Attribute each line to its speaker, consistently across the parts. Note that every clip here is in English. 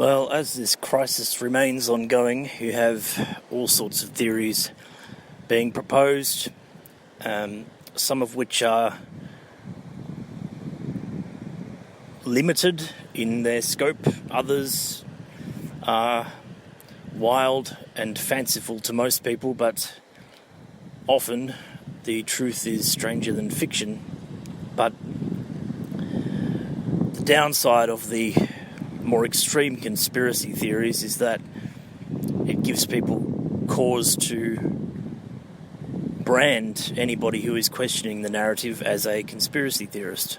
Speaker 1: Well, as this crisis remains ongoing, you have all sorts of theories being proposed, some of which are limited in their scope, others are wild and fanciful to most people, but often the truth is stranger than fiction. But the downside of the more extreme conspiracy theories is that it gives people cause to brand anybody who is questioning the narrative as a conspiracy theorist.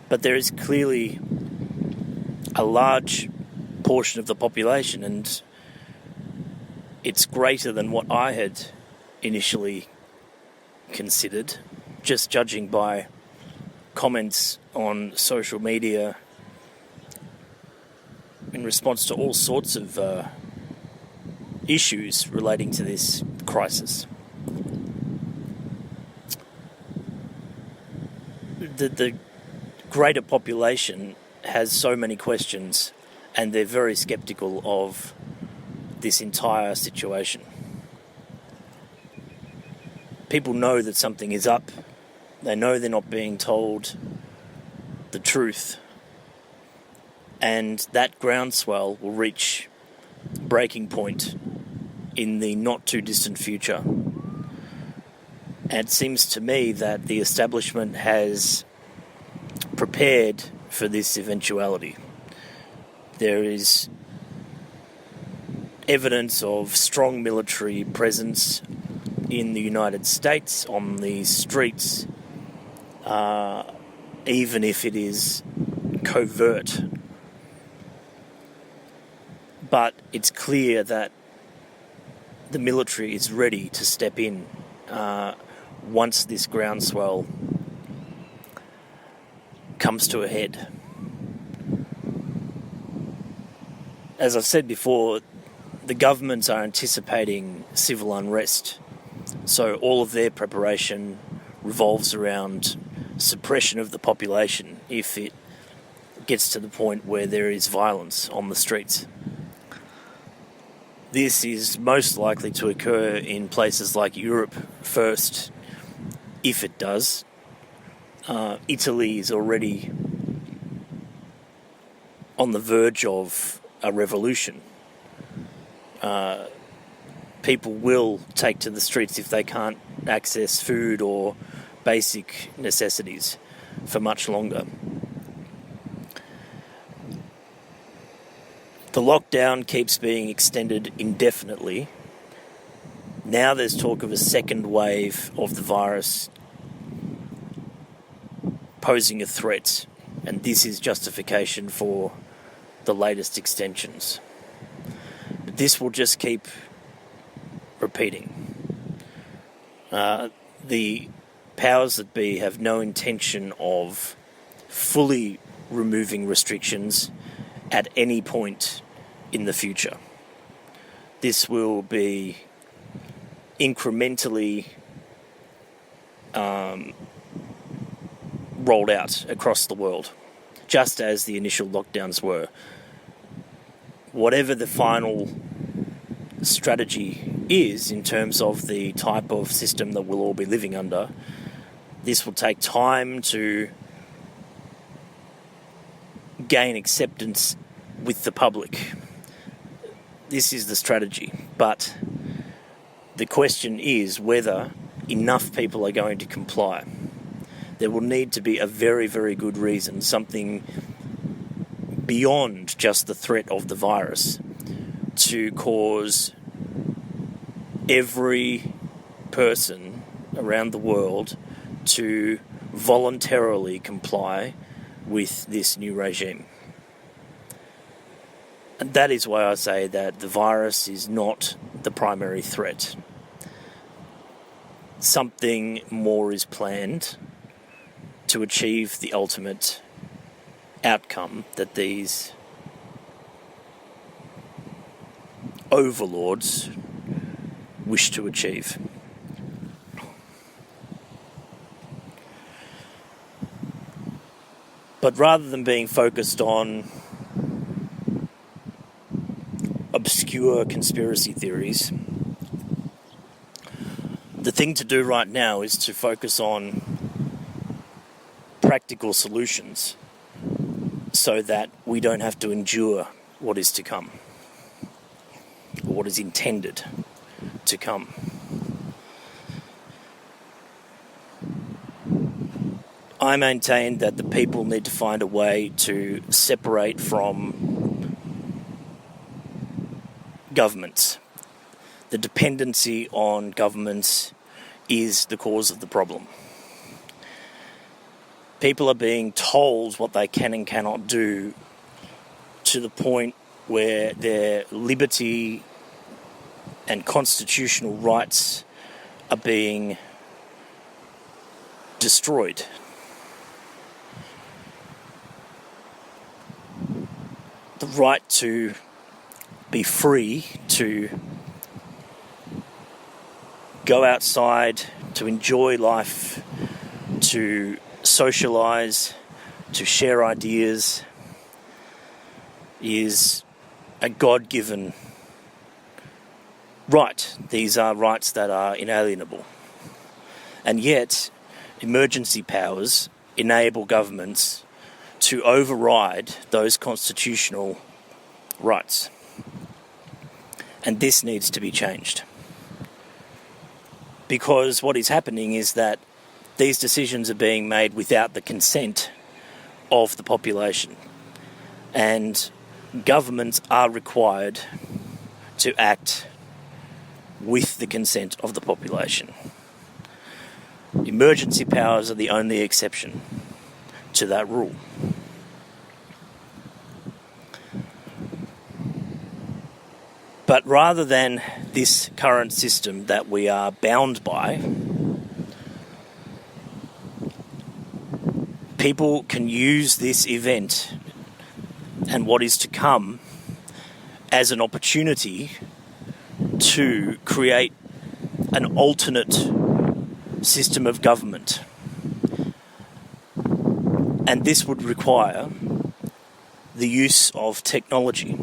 Speaker 1: But there is clearly a large portion of the population, and it's greater than what I had initially considered, just judging by comments on social media in response to all sorts of issues relating to this crisis. The greater population has so many questions, and they're very sceptical of this entire situation. People know that something is up. They know they're not being told the truth. And that groundswell will reach breaking point in the not too distant future. And it seems to me that the establishment has prepared for this eventuality. There is evidence of strong military presence in the United States on the streets, even if it is covert. But it's clear that the military is ready to step in once this groundswell comes to a head. As I've said before, the governments are anticipating civil unrest, so all of their preparation revolves around suppression of the population if it gets to the point where there is violence on the streets. This is most likely to occur in places like Europe first, if it does. Italy is already on the verge of a revolution. People will take to the streets if they can't access food or basic necessities for much longer. The lockdown keeps being extended indefinitely. Now there's talk of a second wave of the virus posing a threat, and this is justification for the latest extensions. But this will just keep repeating. The powers that be have no intention of fully removing restrictions at any point in the future. This will be incrementally rolled out across the world, just as the initial lockdowns were. Whatever the final strategy is in terms of the type of system that we'll all be living under, this will take time to gain acceptance with the public. This is the strategy, but the question is whether enough people are going to comply. There will need to be a very, very good reason, something beyond just the threat of the virus, to cause every person around the world to voluntarily comply with this new regime. And that is why I say that the virus is not the primary threat. Something more is planned to achieve the ultimate outcome that these overlords wish to achieve. But rather than being focused on obscure conspiracy theories. The thing to do right now is to focus on practical solutions so that we don't have to endure what is to come, or what is intended to come. I maintain that the people need to find a way to separate from governments. The dependency on governments is the cause of the problem. People are being told what they can and cannot do to the point where their liberty and constitutional rights are being destroyed. The right to be free, to go outside, to enjoy life, to socialise, to share ideas, is a God-given right. These are rights that are inalienable. And yet, emergency powers enable governments to override those constitutional rights. And this needs to be changed. Because what is happening is that these decisions are being made without the consent of the population. And governments are required to act with the consent of the population. Emergency powers are the only exception to that rule. But rather than this current system that we are bound by, people can use this event and what is to come as an opportunity to create an alternate system of government. And this would require the use of technology.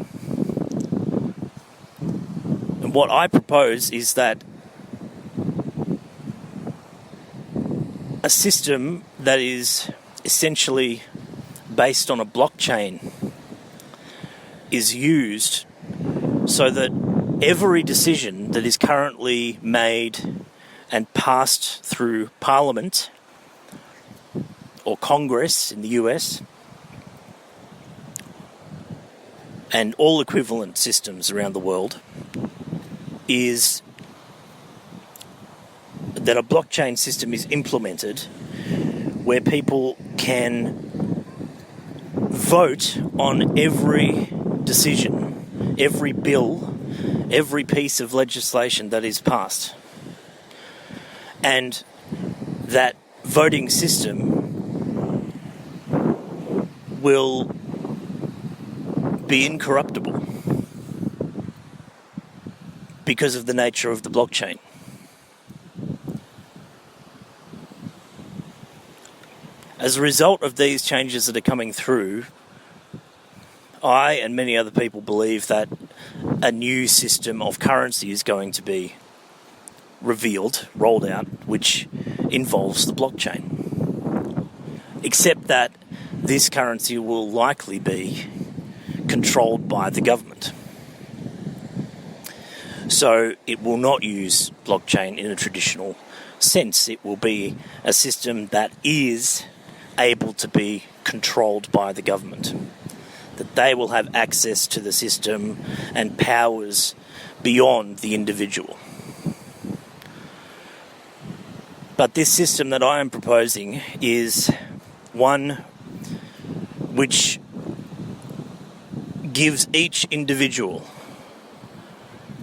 Speaker 1: And what I propose is that a system that is essentially based on a blockchain is used so that every decision that is currently made and passed through Parliament or Congress in the US and all equivalent systems around the world is that a blockchain system is implemented where people can vote on every decision, every bill, every piece of legislation that is passed. And that voting system will be incorruptible because of the nature of the blockchain. As a result of these changes that are coming through, I and many other people believe that a new system of currency is going to be rolled out, which involves the blockchain. Except that this currency will likely be controlled by the government. So it will not use blockchain in a traditional sense. It will be a system that is able to be controlled by the government. That they will have access to the system and powers beyond the individual. But this system that I am proposing is one which gives each individual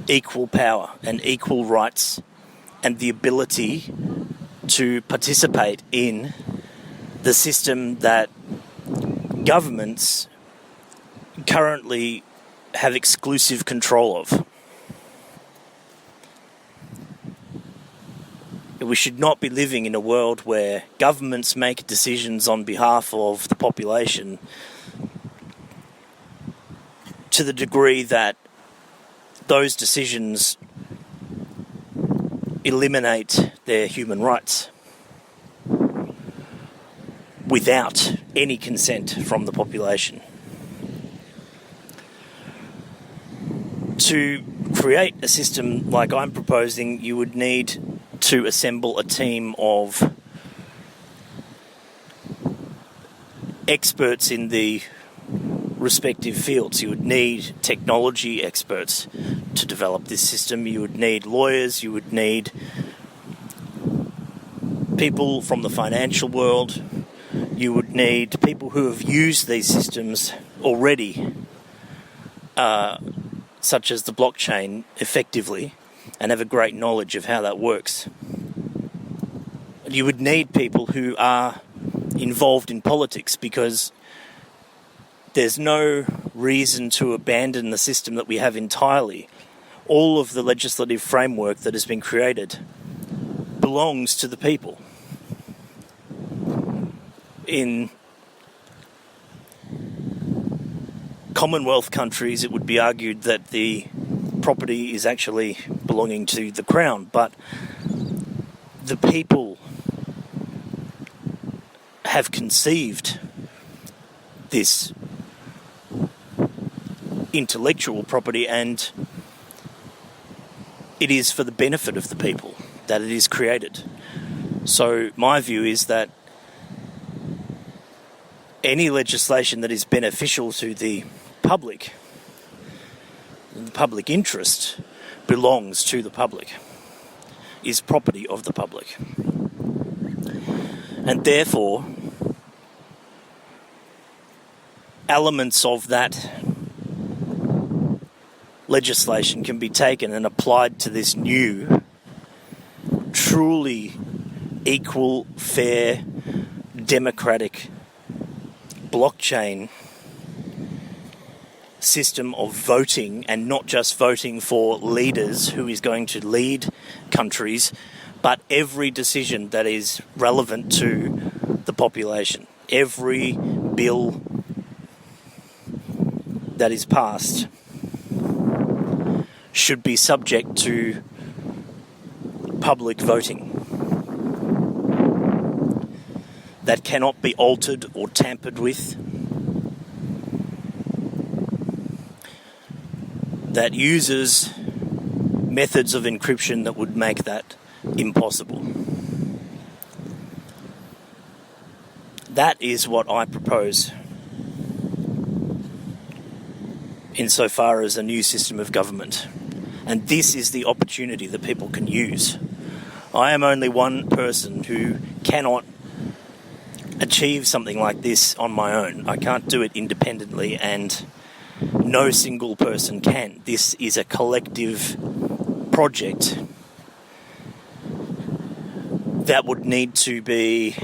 Speaker 1: equal power and equal rights and the ability to participate in the system that governments currently have exclusive control of. We should not be living in a world where governments make decisions on behalf of the population to the degree that those decisions eliminate their human rights without any consent from the population. To create a system like I'm proposing, you would need to assemble a team of experts in the respective fields. You would need technology experts to develop this system. You would need lawyers. You would need people from the financial world. You would need people who have used these systems already, such as the blockchain, effectively, and have a great knowledge of how that works. You would need people who are involved in politics, because there's no reason to abandon the system that we have entirely. All of the legislative framework that has been created belongs to the people. In Commonwealth countries, it would be argued that the property is actually belonging to the Crown, but the people have conceived this intellectual property, and it is for the benefit of the people that it is created. So my view is that any legislation that is beneficial to the public interest, belongs to the public, is property of the public. And therefore, elements of that legislation can be taken and applied to this new, truly equal, fair, democratic blockchain system of voting, and not just voting for leaders who is going to lead countries, but every decision that is relevant to the population. Every bill that is passed should be subject to public voting. That cannot be altered or tampered with. That uses methods of encryption that would make that impossible. That is what I propose insofar as a new system of government. And this is the opportunity that people can use. I am only one person who cannot achieve something like this on my own. I can't do it independently, and no single person can. This is a collective project that would need to be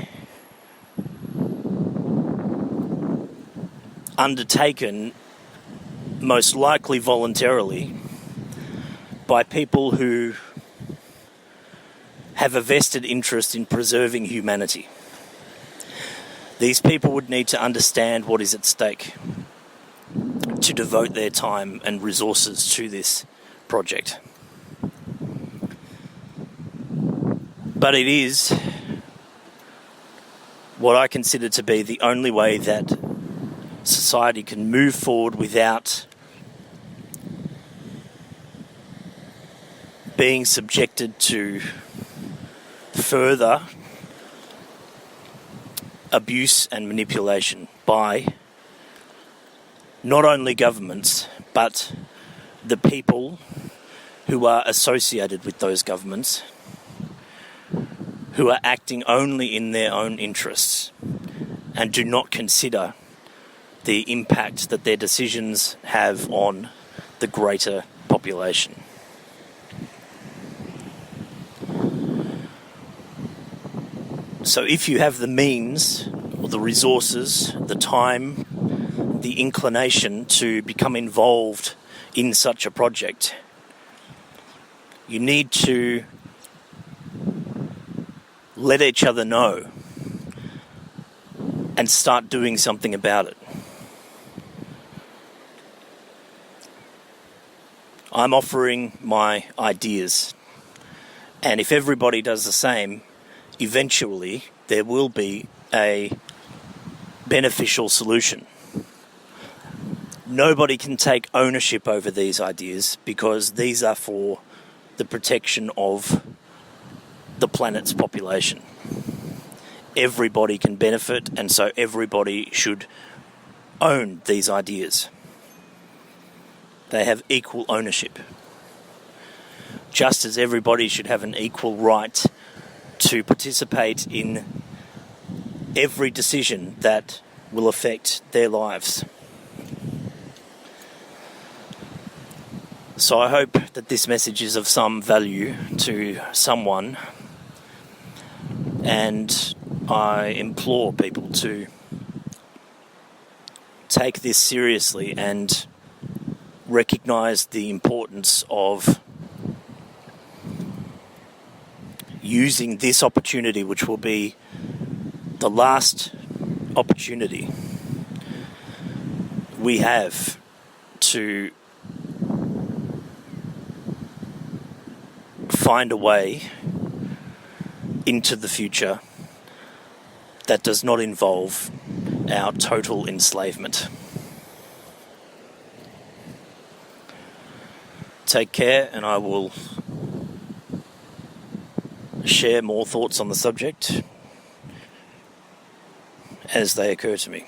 Speaker 1: undertaken, most likely voluntarily, by people who have a vested interest in preserving humanity. These people would need to understand what is at stake to devote their time and resources to this project. But it is what I consider to be the only way that society can move forward without being subjected to further abuse and manipulation by not only governments, but the people who are associated with those governments, who are acting only in their own interests and do not consider the impact that their decisions have on the greater population. So if you have the means, or the resources, the time, the inclination to become involved in such a project, you need to let each other know and start doing something about it. I'm offering my ideas. And if everybody does the same, eventually there will be a beneficial solution. Nobody can take ownership over these ideas because these are for the protection of the planet's population. Everybody can benefit, and so everybody should own these ideas. They have equal ownership. Just as everybody should have an equal right to participate in every decision that will affect their lives. So I hope that this message is of some value to someone, and I implore people to take this seriously and recognise the importance of using this opportunity, which will be the last opportunity we have to find a way into the future that does not involve our total enslavement. Take care, and I will share more thoughts on the subject as they occur to me.